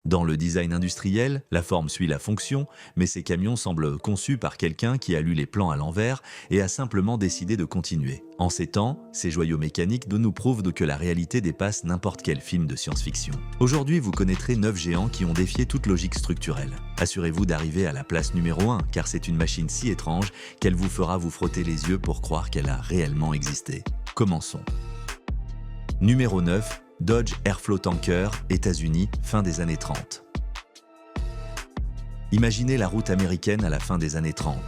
Dans le design industriel, la forme suit la fonction, mais ces camions semblent conçus par quelqu'un qui a lu les plans à l'envers et a simplement décidé de continuer. En ces temps, ces joyaux mécaniques nous prouvent que la réalité dépasse n'importe quel film de science-fiction. Aujourd'hui, vous connaîtrez 9 géants qui ont défié toute logique structurelle. Assurez-vous d'arriver à la place numéro 1, car c'est une machine si étrange qu'elle vous fera vous frotter les yeux pour croire qu'elle a réellement existé. Commençons. Numéro 9. Dodge Airflow Tanker, États-Unis, fin des années 30. Imaginez la route américaine à la fin des années 30.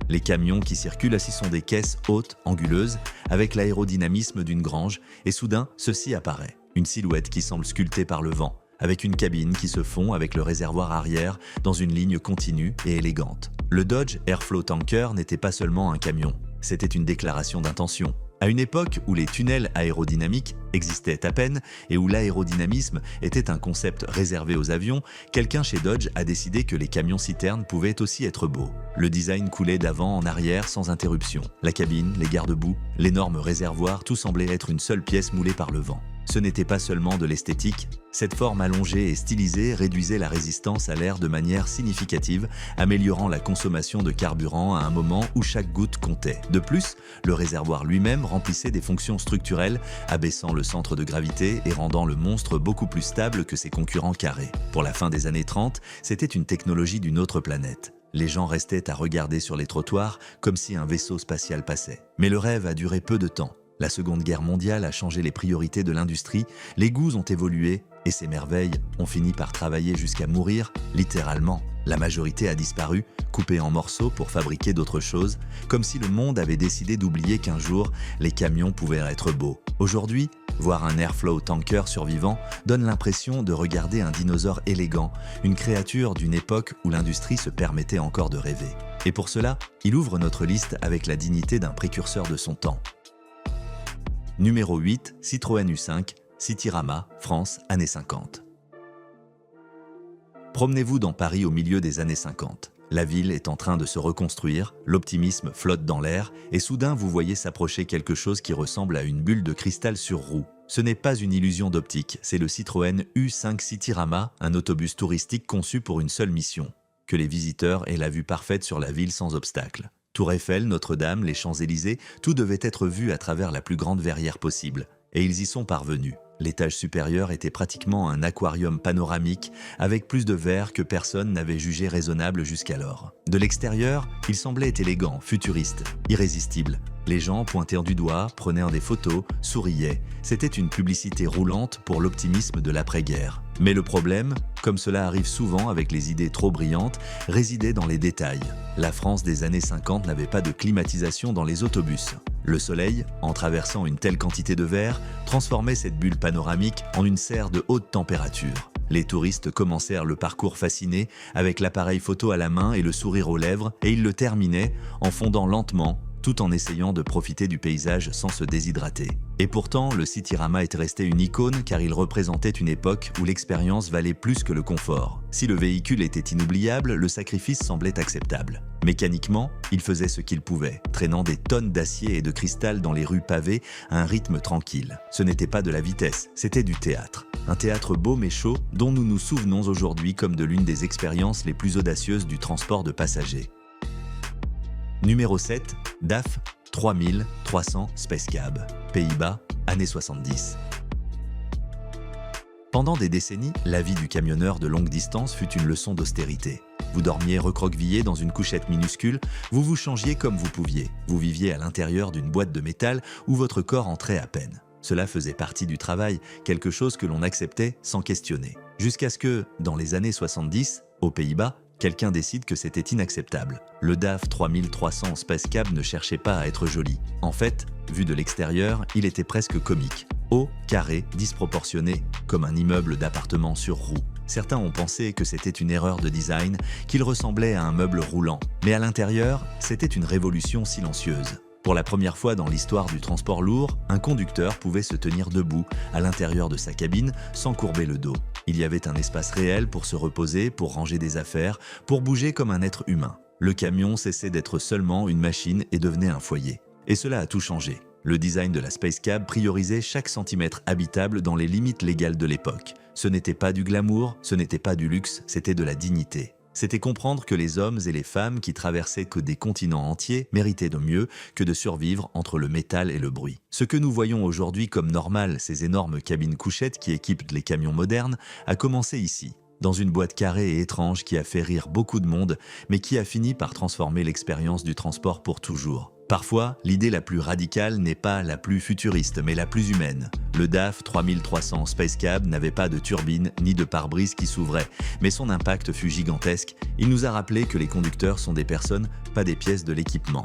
Les camions qui circulent assis sont des caisses hautes, anguleuses, avec l'aérodynamisme d'une grange, et soudain, ceci apparaît. Une silhouette qui semble sculptée par le vent, avec une cabine qui se fond avec le réservoir arrière dans une ligne continue et élégante. Le Dodge Airflow Tanker n'était pas seulement un camion, c'était une déclaration d'intention. À une époque où les tunnels aérodynamiques existaient à peine et où l'aérodynamisme était un concept réservé aux avions, quelqu'un chez Dodge a décidé que les camions-citernes pouvaient aussi être beaux. Le design coulait d'avant en arrière sans interruption. La cabine, les garde-boue, l'énorme réservoir, tout semblait être une seule pièce moulée par le vent. Ce n'était pas seulement de l'esthétique, cette forme allongée et stylisée réduisait la résistance à l'air de manière significative, améliorant la consommation de carburant à un moment où chaque goutte comptait. De plus, le réservoir lui-même remplissait des fonctions structurelles, abaissant le centre de gravité et rendant le monstre beaucoup plus stable que ses concurrents carrés. Pour la fin des années 30, c'était une technologie d'une autre planète. Les gens restaient à regarder sur les trottoirs comme si un vaisseau spatial passait. Mais le rêve a duré peu de temps. La Seconde Guerre mondiale a changé les priorités de l'industrie, les goûts ont évolué et ces merveilles ont fini par travailler jusqu'à mourir, littéralement. La majorité a disparu, coupée en morceaux pour fabriquer d'autres choses, comme si le monde avait décidé d'oublier qu'un jour, les camions pouvaient être beaux. Aujourd'hui, voir un Airflow Tanker survivant donne l'impression de regarder un dinosaure élégant, une créature d'une époque où l'industrie se permettait encore de rêver. Et pour cela, il ouvre notre liste avec la dignité d'un précurseur de son temps. Numéro 8, Citroën U5, Citirama, France, années 50. Promenez-vous dans Paris au milieu des années 50. La ville est en train de se reconstruire, l'optimisme flotte dans l'air, et soudain vous voyez s'approcher quelque chose qui ressemble à une bulle de cristal sur roue. Ce n'est pas une illusion d'optique, c'est le Citroën U5 Citirama, un autobus touristique conçu pour une seule mission, que les visiteurs aient la vue parfaite sur la ville sans obstacle. Tour Eiffel, Notre-Dame, les Champs-Élysées, tout devait être vu à travers la plus grande verrière possible. Et ils y sont parvenus. L'étage supérieur était pratiquement un aquarium panoramique, avec plus de verre que personne n'avait jugé raisonnable jusqu'alors. De l'extérieur, il semblait élégant, futuriste, irrésistible. Les gens pointaient du doigt, prenaient des photos, souriaient. C'était une publicité roulante pour l'optimisme de l'après-guerre. Mais le problème, comme cela arrive souvent avec les idées trop brillantes, résidait dans les détails. La France des années 50 n'avait pas de climatisation dans les autobus. Le soleil, en traversant une telle quantité de verre, transformait cette bulle panoramique en une serre de haute température. Les touristes commencèrent le parcours fascinés, avec l'appareil photo à la main et le sourire aux lèvres, et ils le terminaient en fondant lentement, tout en essayant de profiter du paysage sans se déshydrater. Et pourtant, le Citirama est resté une icône car il représentait une époque où l'expérience valait plus que le confort. Si le véhicule était inoubliable, le sacrifice semblait acceptable. Mécaniquement, il faisait ce qu'il pouvait, traînant des tonnes d'acier et de cristal dans les rues pavées à un rythme tranquille. Ce n'était pas de la vitesse, c'était du théâtre. Un théâtre beau mais chaud dont nous nous souvenons aujourd'hui comme de l'une des expériences les plus audacieuses du transport de passagers. Numéro 7, DAF 3300 Space Cab, Pays-Bas, années 70. Pendant des décennies, la vie du camionneur de longue distance fut une leçon d'austérité. Vous dormiez recroquevillé dans une couchette minuscule, vous vous changiez comme vous pouviez. Vous viviez à l'intérieur d'une boîte de métal où votre corps entrait à peine. Cela faisait partie du travail, quelque chose que l'on acceptait sans questionner. Jusqu'à ce que, dans les années 70, aux Pays-Bas, quelqu'un décide que c'était inacceptable. Le DAF 3300 Space Cab ne cherchait pas à être joli. En fait, vu de l'extérieur, il était presque comique. Haut, carré, disproportionné, comme un immeuble d'appartement sur roue. Certains ont pensé que c'était une erreur de design, qu'il ressemblait à un meuble roulant. Mais à l'intérieur, c'était une révolution silencieuse. Pour la première fois dans l'histoire du transport lourd, un conducteur pouvait se tenir debout à l'intérieur de sa cabine sans courber le dos. Il y avait un espace réel pour se reposer, pour ranger des affaires, pour bouger comme un être humain. Le camion cessait d'être seulement une machine et devenait un foyer. Et cela a tout changé. Le design de la Space Cab priorisait chaque centimètre habitable dans les limites légales de l'époque. Ce n'était pas du glamour, ce n'était pas du luxe, c'était de la dignité. C'était comprendre que les hommes et les femmes qui traversaient que des continents entiers méritaient de mieux que de survivre entre le métal et le bruit. Ce que nous voyons aujourd'hui comme normal, ces énormes cabines couchettes qui équipent les camions modernes, a commencé ici, dans une boîte carrée et étrange qui a fait rire beaucoup de monde, mais qui a fini par transformer l'expérience du transport pour toujours. Parfois, l'idée la plus radicale n'est pas la plus futuriste, mais la plus humaine. Le DAF 3300 Space Cab n'avait pas de turbine ni de pare-brise qui s'ouvrait, mais son impact fut gigantesque. Il nous a rappelé que les conducteurs sont des personnes, pas des pièces de l'équipement.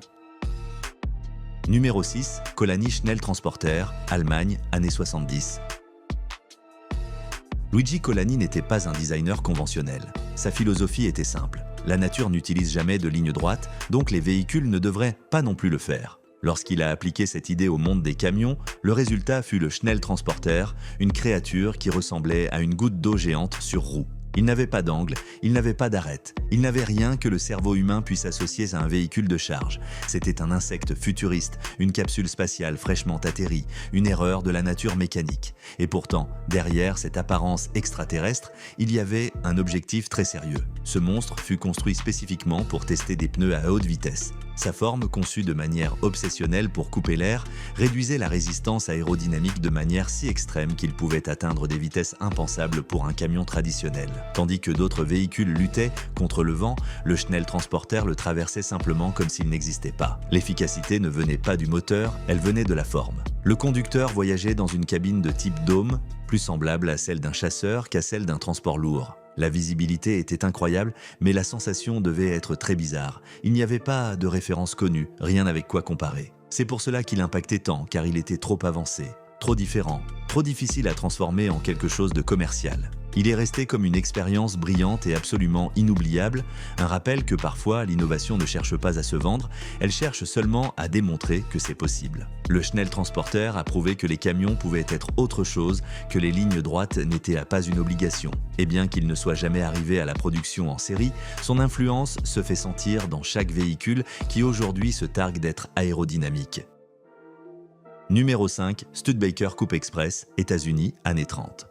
Numéro 6, Colani Schnell Transporter, Allemagne, années 70. Luigi Colani n'était pas un designer conventionnel. Sa philosophie était simple. La nature n'utilise jamais de ligne droite, donc les véhicules ne devraient pas non plus le faire. Lorsqu'il a appliqué cette idée au monde des camions, le résultat fut le Schnell Transporter, une créature qui ressemblait à une goutte d'eau géante sur roue. Il n'avait pas d'angle, il n'avait pas d'arête, il n'avait rien que le cerveau humain puisse associer à un véhicule de charge. C'était un insecte futuriste, une capsule spatiale fraîchement atterrie, une erreur de la nature mécanique. Et pourtant, derrière cette apparence extraterrestre, il y avait un objectif très sérieux. Ce monstre fut construit spécifiquement pour tester des pneus à haute vitesse. Sa forme, conçue de manière obsessionnelle pour couper l'air, réduisait la résistance aérodynamique de manière si extrême qu'il pouvait atteindre des vitesses impensables pour un camion traditionnel. Tandis que d'autres véhicules luttaient contre le vent, le Schnell Transporter le traversait simplement comme s'il n'existait pas. L'efficacité ne venait pas du moteur, elle venait de la forme. Le conducteur voyageait dans une cabine de type dôme, plus semblable à celle d'un chasseur qu'à celle d'un transport lourd. La visibilité était incroyable, mais la sensation devait être très bizarre. Il n'y avait pas de référence connue, rien avec quoi comparer. C'est pour cela qu'il impactait tant, car il était trop avancé, trop différent, trop difficile à transformer en quelque chose de commercial. Il est resté comme une expérience brillante et absolument inoubliable, un rappel que parfois l'innovation ne cherche pas à se vendre, elle cherche seulement à démontrer que c'est possible. Le Schnell Transporter a prouvé que les camions pouvaient être autre chose, que les lignes droites n'étaient pas une obligation. Et bien qu'il ne soit jamais arrivé à la production en série, son influence se fait sentir dans chaque véhicule qui aujourd'hui se targue d'être aérodynamique. Numéro 5, Studebaker Coupe Express, États-Unis, années 30.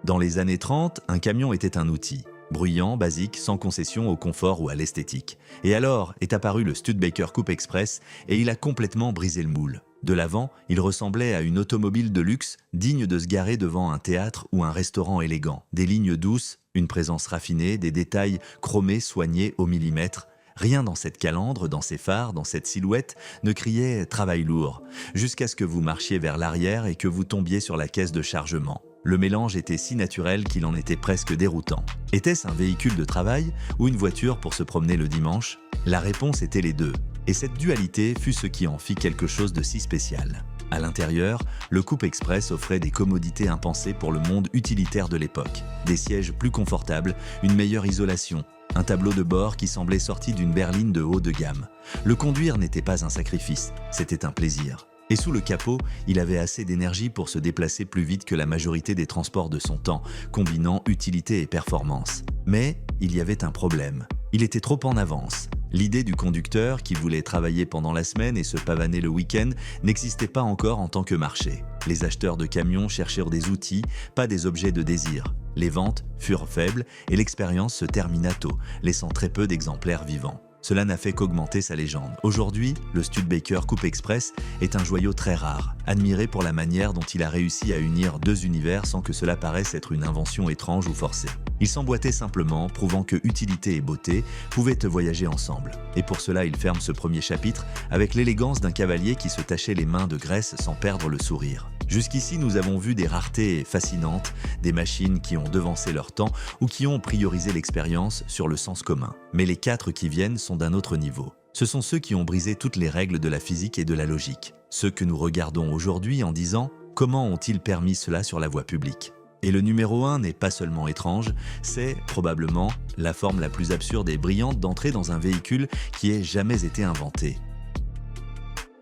Dans les années 30, un camion était un outil, bruyant, basique, sans concession au confort ou à l'esthétique. Et alors est apparu le Studebaker Coupe Express et il a complètement brisé le moule. De l'avant, il ressemblait à une automobile de luxe, digne de se garer devant un théâtre ou un restaurant élégant. Des lignes douces, une présence raffinée, des détails chromés soignés au millimètre. Rien dans cette calandre, dans ces phares, dans cette silhouette ne criait « travail lourd » jusqu'à ce que vous marchiez vers l'arrière et que vous tombiez sur la caisse de chargement. Le mélange était si naturel qu'il en était presque déroutant. Était-ce un véhicule de travail ou une voiture pour se promener le dimanche? La réponse était les deux. Et cette dualité fut ce qui en fit quelque chose de si spécial. À l'intérieur, le Coupe Express offrait des commodités impensées pour le monde utilitaire de l'époque. Des sièges plus confortables, une meilleure isolation, un tableau de bord qui semblait sorti d'une berline de haut de gamme. Le conduire n'était pas un sacrifice, c'était un plaisir. Et sous le capot, il avait assez d'énergie pour se déplacer plus vite que la majorité des transports de son temps, combinant utilité et performance. Mais il y avait un problème. Il était trop en avance. L'idée du conducteur, qui voulait travailler pendant la semaine et se pavaner le week-end, n'existait pas encore en tant que marché. Les acheteurs de camions cherchèrent des outils, pas des objets de désir. Les ventes furent faibles et l'expérience se termina tôt, laissant très peu d'exemplaires vivants. Cela n'a fait qu'augmenter sa légende. Aujourd'hui, le Studebaker Coupe Express est un joyau très rare, admiré pour la manière dont il a réussi à unir deux univers sans que cela paraisse être une invention étrange ou forcée. Il s'emboîtait simplement, prouvant que utilité et beauté pouvaient voyager ensemble. Et pour cela, il ferme ce premier chapitre avec l'élégance d'un cavalier qui se tachait les mains de graisse sans perdre le sourire. Jusqu'ici, nous avons vu des raretés fascinantes, des machines qui ont devancé leur temps ou qui ont priorisé l'expérience sur le sens commun. Mais les 4 qui viennent sont d'un autre niveau. Ce sont ceux qui ont brisé toutes les règles de la physique et de la logique. Ceux que nous regardons aujourd'hui en disant « Comment ont-ils permis cela sur la voie publique ?» Et le numéro 1 n'est pas seulement étrange, c'est probablement la forme la plus absurde et brillante d'entrer dans un véhicule qui ait jamais été inventé.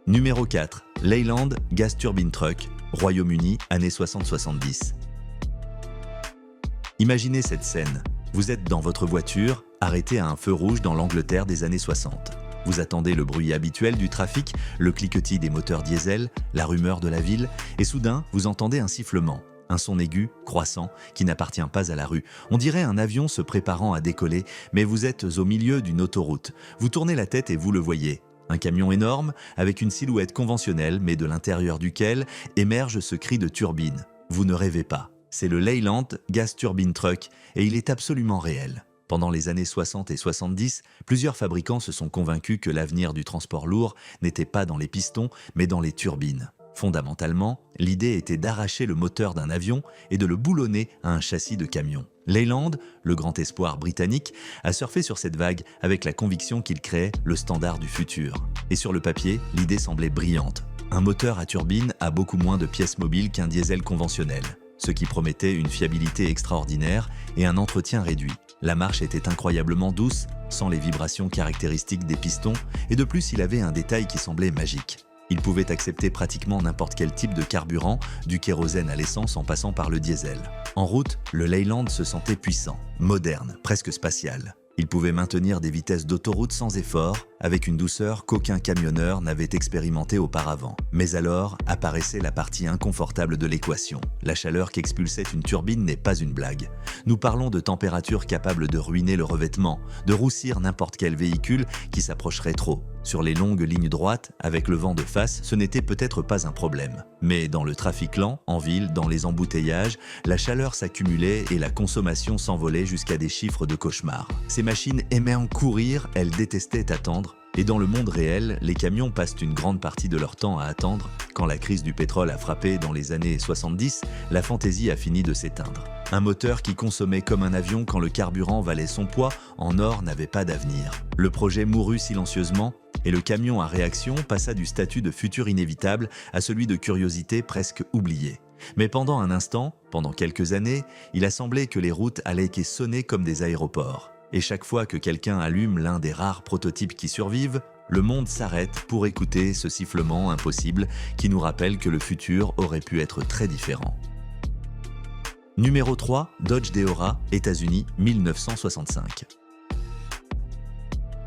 Numéro 4. Leyland Gas Turbine Truck, Royaume-Uni, années 60-70. Imaginez cette scène. Vous êtes dans votre voiture, arrêté à un feu rouge dans l'Angleterre des années 60. Vous attendez le bruit habituel du trafic, le cliquetis des moteurs diesel, la rumeur de la ville, et soudain, vous entendez un sifflement. Un son aigu, croissant, qui n'appartient pas à la rue. On dirait un avion se préparant à décoller, mais vous êtes au milieu d'une autoroute. Vous tournez la tête et vous le voyez. Un camion énorme, avec une silhouette conventionnelle, mais de l'intérieur duquel émerge ce cri de turbine. Vous ne rêvez pas. C'est le Leyland Gas Turbine Truck, et il est absolument réel. Pendant les années 60 et 70, plusieurs fabricants se sont convaincus que l'avenir du transport lourd n'était pas dans les pistons, mais dans les turbines. Fondamentalement, l'idée était d'arracher le moteur d'un avion et de le boulonner à un châssis de camion. Leyland, le grand espoir britannique, a surfé sur cette vague avec la conviction qu'il créait le standard du futur. Et sur le papier, l'idée semblait brillante. Un moteur à turbine a beaucoup moins de pièces mobiles qu'un diesel conventionnel, ce qui promettait une fiabilité extraordinaire et un entretien réduit. La marche était incroyablement douce, sans les vibrations caractéristiques des pistons, et de plus il avait un détail qui semblait magique. Il pouvait accepter pratiquement n'importe quel type de carburant, du kérosène à l'essence en passant par le diesel. En route, le Leyland se sentait puissant, moderne, presque spatial. Il pouvait maintenir des vitesses d'autoroute sans effort, avec une douceur qu'aucun camionneur n'avait expérimentée auparavant. Mais alors apparaissait la partie inconfortable de l'équation. La chaleur qu'expulsait une turbine n'est pas une blague. Nous parlons de températures capables de ruiner le revêtement, de roussir n'importe quel véhicule qui s'approcherait trop. Sur les longues lignes droites, avec le vent de face, ce n'était peut-être pas un problème. Mais dans le trafic lent, en ville, dans les embouteillages, la chaleur s'accumulait et la consommation s'envolait jusqu'à des chiffres de cauchemar. Ces machines aimaient en courir, elles détestaient attendre. Et dans le monde réel, les camions passent une grande partie de leur temps à attendre. Quand la crise du pétrole a frappé dans les années 70, la fantaisie a fini de s'éteindre. Un moteur qui consommait comme un avion quand le carburant valait son poids en or n'avait pas d'avenir. Le projet mourut silencieusement et le camion à réaction passa du statut de futur inévitable à celui de curiosité presque oubliée. Mais pendant un instant, pendant quelques années, il a semblé que les routes allaient sonner comme des aéroports. Et chaque fois que quelqu'un allume l'un des rares prototypes qui survivent, le monde s'arrête pour écouter ce sifflement impossible qui nous rappelle que le futur aurait pu être très différent. Numéro 3, Dodge Deora, États-Unis, 1965.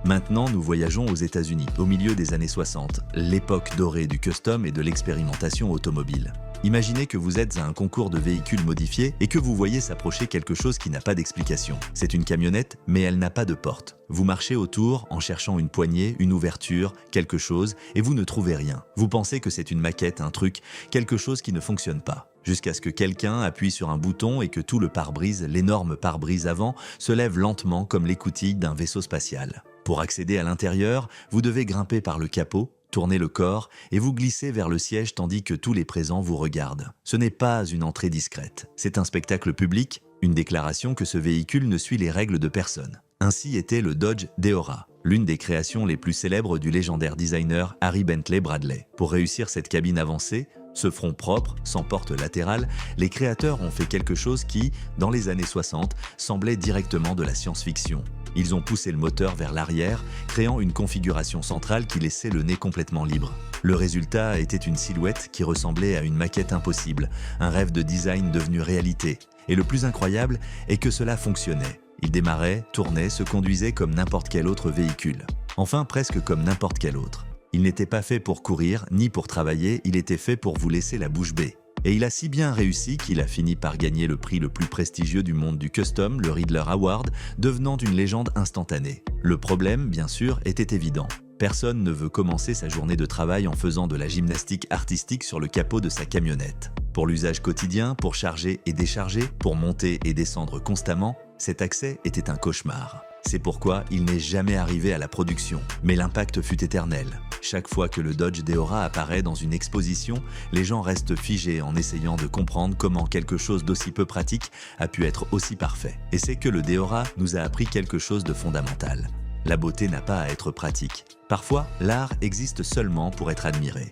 Maintenant, nous voyageons aux États-Unis, au milieu des années 60, l'époque dorée du custom et de l'expérimentation automobile. Imaginez que vous êtes à un concours de véhicules modifiés et que vous voyez s'approcher quelque chose qui n'a pas d'explication. C'est une camionnette, mais elle n'a pas de porte. Vous marchez autour en cherchant une poignée, une ouverture, quelque chose, et vous ne trouvez rien. Vous pensez que c'est une maquette, un truc, quelque chose qui ne fonctionne pas. Jusqu'à ce que quelqu'un appuie sur un bouton et que tout le pare-brise, l'énorme pare-brise avant, se lève lentement comme l'écoutille d'un vaisseau spatial. Pour accéder à l'intérieur, vous devez grimper par le capot, tourner le corps et vous glisser vers le siège tandis que tous les présents vous regardent. Ce n'est pas une entrée discrète, c'est un spectacle public, une déclaration que ce véhicule ne suit les règles de personne. Ainsi était le Dodge Deora, l'une des créations les plus célèbres du légendaire designer Harry Bentley Bradley. Pour réussir cette cabine avancée, ce front propre, sans porte latérale, les créateurs ont fait quelque chose qui, dans les années 60, semblait directement de la science-fiction. Ils ont poussé le moteur vers l'arrière, créant une configuration centrale qui laissait le nez complètement libre. Le résultat était une silhouette qui ressemblait à une maquette impossible, un rêve de design devenu réalité. Et le plus incroyable est que cela fonctionnait. Il démarrait, tournait, se conduisait comme n'importe quel autre véhicule. Enfin, presque comme n'importe quel autre. Il n'était pas fait pour courir, ni pour travailler, il était fait pour vous laisser la bouche bée. Et il a si bien réussi qu'il a fini par gagner le prix le plus prestigieux du monde du custom, le Ridler Award, devenant une légende instantanée. Le problème, bien sûr, était évident. Personne ne veut commencer sa journée de travail en faisant de la gymnastique artistique sur le capot de sa camionnette. Pour l'usage quotidien, pour charger et décharger, pour monter et descendre constamment, cet accès était un cauchemar. C'est pourquoi il n'est jamais arrivé à la production, mais l'impact fut éternel. Chaque fois que le Dodge Deora apparaît dans une exposition, les gens restent figés en essayant de comprendre comment quelque chose d'aussi peu pratique a pu être aussi parfait. Et c'est que le Deora nous a appris quelque chose de fondamental. La beauté n'a pas à être pratique. Parfois, l'art existe seulement pour être admiré.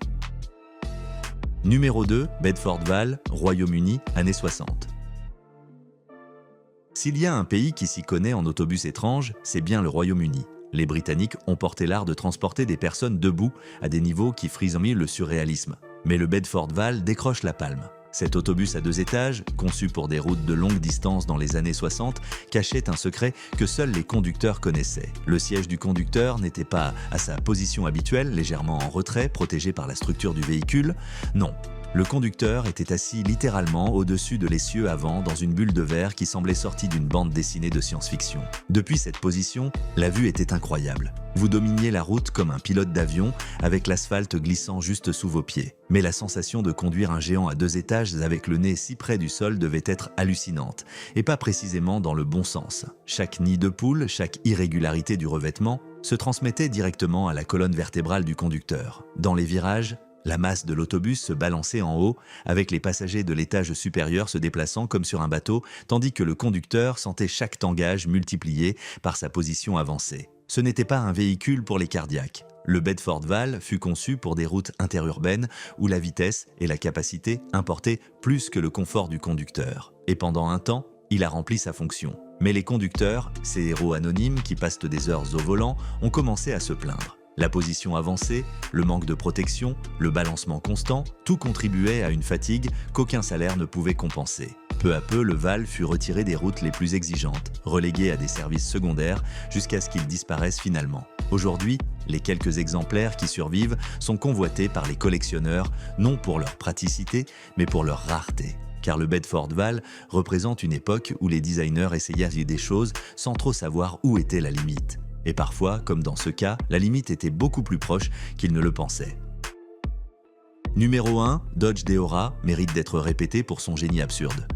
Numéro 2, Bedford-Val, Royaume-Uni, années 60. S'il y a un pays qui s'y connaît en autobus étranges, c'est bien le Royaume-Uni. Les Britanniques ont porté l'art de transporter des personnes debout à des niveaux qui frisent le surréalisme. Mais le Bedford-Val décroche la palme. Cet autobus à 2 étages, conçu pour des routes de longue distance dans les années 60, cachait un secret que seuls les conducteurs connaissaient. Le siège du conducteur n'était pas à sa position habituelle, légèrement en retrait, protégé par la structure du véhicule. Non. Le conducteur était assis littéralement au-dessus de l'essieu avant dans une bulle de verre qui semblait sortie d'une bande dessinée de science-fiction. Depuis cette position, la vue était incroyable. Vous dominiez la route comme un pilote d'avion avec l'asphalte glissant juste sous vos pieds. Mais la sensation de conduire un géant à 2 étages avec le nez si près du sol devait être hallucinante, et pas précisément dans le bon sens. Chaque nid de poule, chaque irrégularité du revêtement se transmettait directement à la colonne vertébrale du conducteur. Dans les virages, la masse de l'autobus se balançait en haut, avec les passagers de l'étage supérieur se déplaçant comme sur un bateau, tandis que le conducteur sentait chaque tangage multiplié par sa position avancée. Ce n'était pas un véhicule pour les cardiaques. Le Bedford Val fut conçu pour des routes interurbaines où la vitesse et la capacité importaient plus que le confort du conducteur. Et pendant un temps, il a rempli sa fonction. Mais les conducteurs, ces héros anonymes qui passent des heures au volant, ont commencé à se plaindre. La position avancée, le manque de protection, le balancement constant, tout contribuait à une fatigue qu'aucun salaire ne pouvait compenser. Peu à peu, le Val fut retiré des routes les plus exigeantes, relégué à des services secondaires jusqu'à ce qu'il disparaisse finalement. Aujourd'hui, les quelques exemplaires qui survivent sont convoités par les collectionneurs, non pour leur praticité, mais pour leur rareté. Car le Bedford Val représente une époque où les designers essayaient des choses sans trop savoir où était la limite. Et parfois, comme dans ce cas, la limite était beaucoup plus proche qu'ils ne le pensaient. Numéro 1, Dodge Deora mérite d'être répété pour son génie absurde.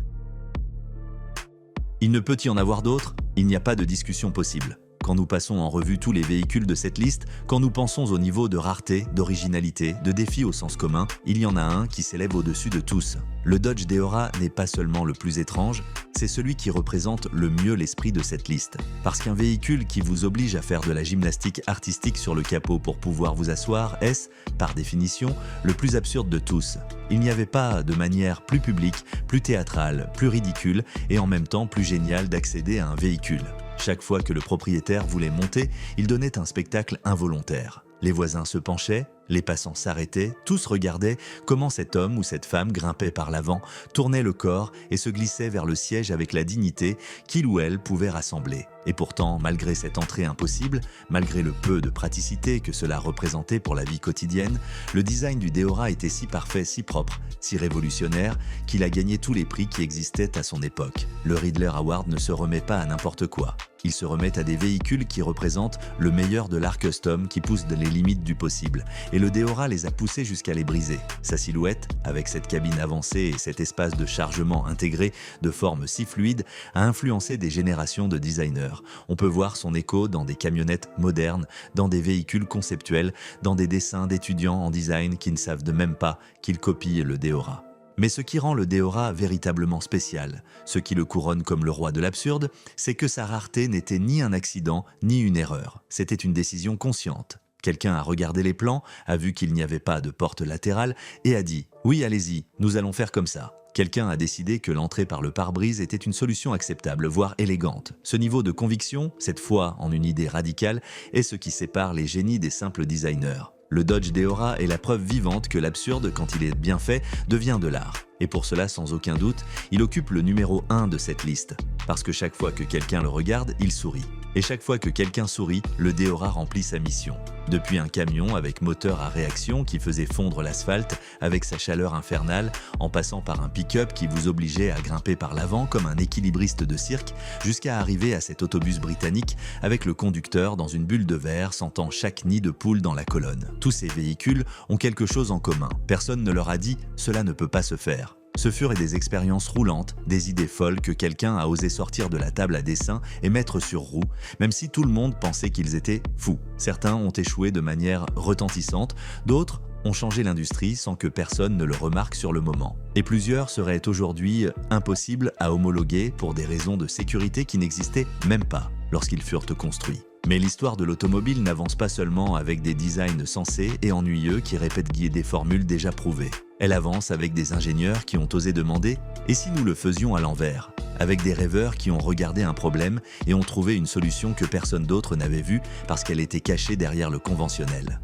Il ne peut y en avoir d'autres, il n'y a pas de discussion possible. Quand nous passons en revue tous les véhicules de cette liste, quand nous pensons au niveau de rareté, d'originalité, de défi au sens commun, il y en a un qui s'élève au-dessus de tous. Le Dodge Deora n'est pas seulement le plus étrange, c'est celui qui représente le mieux l'esprit de cette liste. Parce qu'un véhicule qui vous oblige à faire de la gymnastique artistique sur le capot pour pouvoir vous asseoir est, par définition, le plus absurde de tous. Il n'y avait pas de manière plus publique, plus théâtrale, plus ridicule et en même temps plus géniale d'accéder à un véhicule. Chaque fois que le propriétaire voulait monter, il donnait un spectacle involontaire. Les voisins se penchaient, les passants s'arrêtaient, tous regardaient comment cet homme ou cette femme grimpait par l'avant, tournait le corps et se glissait vers le siège avec la dignité qu'il ou elle pouvait rassembler. Et pourtant, malgré cette entrée impossible, malgré le peu de praticité que cela représentait pour la vie quotidienne, le design du Deora était si parfait, si propre, si révolutionnaire, qu'il a gagné tous les prix qui existaient à son époque. Le Ridley Award ne se remet pas à n'importe quoi. Il se remet à des véhicules qui représentent le meilleur de l'art custom qui pousse les limites du possible. Et le Deora les a poussés jusqu'à les briser. Sa silhouette, avec cette cabine avancée et cet espace de chargement intégré de forme si fluide, a influencé des générations de designers. On peut voir son écho dans des camionnettes modernes, dans des véhicules conceptuels, dans des dessins d'étudiants en design qui ne savent de même pas qu'ils copient le Deora. Mais ce qui rend le Deora véritablement spécial, ce qui le couronne comme le roi de l'absurde, c'est que sa rareté n'était ni un accident ni une erreur. C'était une décision consciente. Quelqu'un a regardé les plans, a vu qu'il n'y avait pas de porte latérale et a dit « Oui, allez-y, nous allons faire comme ça ». Quelqu'un a décidé que l'entrée par le pare-brise était une solution acceptable, voire élégante. Ce niveau de conviction, cette foi en une idée radicale, est ce qui sépare les génies des simples designers. Le Dodge Deora est la preuve vivante que l'absurde, quand il est bien fait, devient de l'art. Et pour cela, sans aucun doute, il occupe le numéro 1 de cette liste. Parce que chaque fois que quelqu'un le regarde, il sourit. Et chaque fois que quelqu'un sourit, le Deora remplit sa mission. Depuis un camion avec moteur à réaction qui faisait fondre l'asphalte avec sa chaleur infernale, en passant par un pick-up qui vous obligeait à grimper par l'avant comme un équilibriste de cirque, jusqu'à arriver à cet autobus britannique avec le conducteur dans une bulle de verre sentant chaque nid de poule dans la colonne. Tous ces véhicules ont quelque chose en commun. Personne ne leur a dit « cela ne peut pas se faire ». Ce furent des expériences roulantes, des idées folles que quelqu'un a osé sortir de la table à dessin et mettre sur roue, même si tout le monde pensait qu'ils étaient fous. Certains ont échoué de manière retentissante, d'autres ont changé l'industrie sans que personne ne le remarque sur le moment. Et plusieurs seraient aujourd'hui impossibles à homologuer pour des raisons de sécurité qui n'existaient même pas lorsqu'ils furent construits. Mais l'histoire de l'automobile n'avance pas seulement avec des designs sensés et ennuyeux qui répètent des formules déjà prouvées. Elle avance avec des ingénieurs qui ont osé demander « et si nous le faisions à l'envers ?» avec des rêveurs qui ont regardé un problème et ont trouvé une solution que personne d'autre n'avait vue parce qu'elle était cachée derrière le conventionnel.